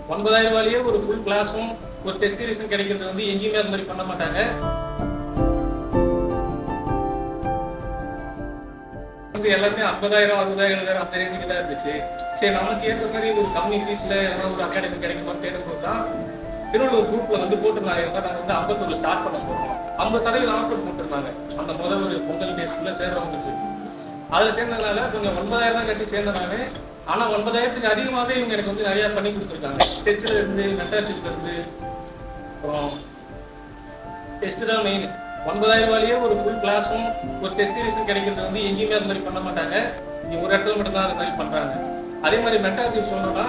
9,000 ரூபாயிலேயே ஒரு ஃபுல் கிளாஸும் ஒரு டெஸ்ட் சீரிஸும் கிடைக்கிறது வந்து எங்கேயுமே அது மாதிரி பண்ண மாட்டாங்க. வந்து எல்லாமே 50,000 60,000 70,000 அந்த ரேஞ்சுக்கு தான் இருந்துச்சு. சரி, நமக்கு ஏற்ற மாதிரி ஒரு கம்மி ஃபீஸ்ல ஏதாவது ஒரு அகாடமி கிடைக்குமான்னு தேடும்போது தான் திருவள்ளூர் குரூப்ல வந்து போட்டிருந்தாங்க. நாங்கள் வந்து 51 ஸ்டார்ட் பண்ண போகிறோம், 50% ஆஃபர் போட்டிருந்தாங்க அந்த முதல் ஒரு பொங்கல் டேஸ்க்குள்ள சேர்றவங்களுக்கு. அதில் சேர்ந்ததுனால கொஞ்சம் 9,000 தான் கட்டி சேர்ந்தனாங்க. ஆனால் 9,000க்கு அதிகமாகவே இவங்க எனக்கு வந்து நிறையா பண்ணி கொடுத்துருக்காங்க. டெஸ்ட்டில் இருந்து மென்டர்ஷிப்ல இருந்து அப்புறம் டெஸ்ட் தான் மெயின். 9,000 ரூபாயிலேயே ஒரு ஃபுல் கிளாஸும் ஒரு டெஸ்ட் சீரிஸும் கிடைக்கிறது வந்து எங்கேயுமே அது மாதிரி பண்ண மாட்டாங்க. இங்கே ஒரு இடத்துல மட்டும்தான் அது மாதிரி பண்ணுறாங்க. அதே மாதிரி மென்டார்ஷிப் சொல்லணும்னா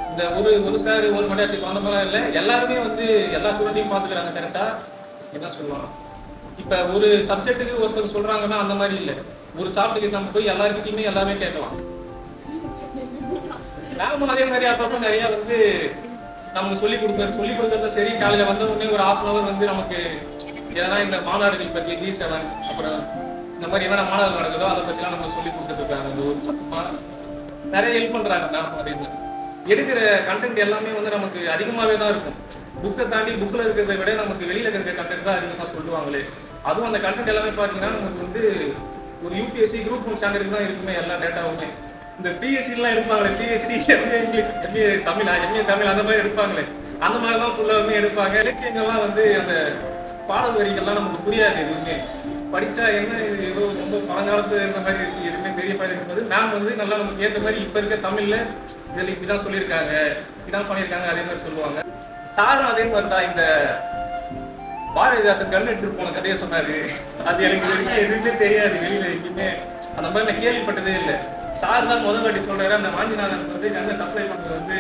இந்த ஒரு சார் ஒரு மென்டார்ஷிப் அந்த மாதிரிலாம் இல்லை, எல்லாருமே வந்து எல்லா ஸ்டூடெண்ட்டையும் பார்த்துக்கிறாங்க கரெக்டாக. என்ன சொல்லலாம், இப்போ ஒரு சப்ஜெக்ட்டுக்கு ஒருத்தர் சொல்கிறாங்கன்னா அந்த மாதிரி இல்லை. ஒரு டாபிக் நம்ம போய் எல்லாருக்கிட்டையுமே எல்லாமே கேட்கலாம். மேமும் அதே மாதிரி அப்பப்போ நிறையா வந்து நமக்கு சொல்லிக் கொடுக்கறத சரி. காலையில் வந்த உடனே ஒரு 1/2 hour வந்து நமக்கு ஏன்னா இந்த மாநாடுகள் பற்றி G7 அப்புறம் இந்த மாதிரி என்னென்ன மாநாடுகள் நடக்குதோ அதை பற்றிலாம் நம்ம சொல்லி கொடுத்துருக்காங்க. அந்த ஒரு வருஷமா நிறைய ஹெல்ப் பண்ணுறாங்க மேம். அப்படின்னு எடுக்கிற கண்டென்ட் எல்லாமே வந்து நமக்கு அதிகமாகவே தான் இருக்கும். புக்கை தாண்டி புக்கில் இருக்கிறத விட நமக்கு வெளியில் இருக்கிற கண்டென்ட் தான் அதிகமாக சொல்லுவாங்களே. அதுவும் அந்த கண்டென்ட் எல்லாமே பார்த்தீங்கன்னா நமக்கு வந்து ஒரு UPSC குரூப் 1 ஸ்டாண்டர்டுக்கு தான் இருக்குமே எல்லா டேட்டாவுமே. இந்த PhD-லாம் எடுப்பாங்களே, PhD MA English MA Tamil அந்த மாதிரி எடுப்பாங்களே, அந்த மாதிரி தான் ஃபுல்லாகவே எடுப்பாங்க. இலக்கியங்கள்லாம் வந்து அந்த பாடல் வரிகள்லாம் நமக்கு புரியாது எதுவுமே. படித்தா என்ன இது ஏதோ ரொம்ப பழங்காலத்து இருந்த மாதிரி இருக்குது, எதுவுமே பெரிய பயிர் இருக்கும்போது மேம் வந்து நல்லா நமக்கு ஏற்ற மாதிரி இப்போ இருக்க தமிழில் இதில் இப்படி தான் சொல்லியிருக்காங்க, இப்படிதான் பண்ணியிருக்காங்க அதே மாதிரி சொல்லுவாங்க. சாரும் அதே மாதிரி தான் இந்த பாரதிதாசன் கண் எடுத்துட்டு போன கதையை சொன்னாரு. அது எனக்கு வரைக்கும் எதுவுமே தெரியாது, வெளியில எங்கேயுமே அந்த மாதிரி நான் கேள்விப்பட்டதே இல்லை. சார் தான் முதல் வாட்டி சொல்றாரு அந்த வாஞ்சிநாதன் வந்து கண்ணை சப்ளை பண்ணுறது வந்து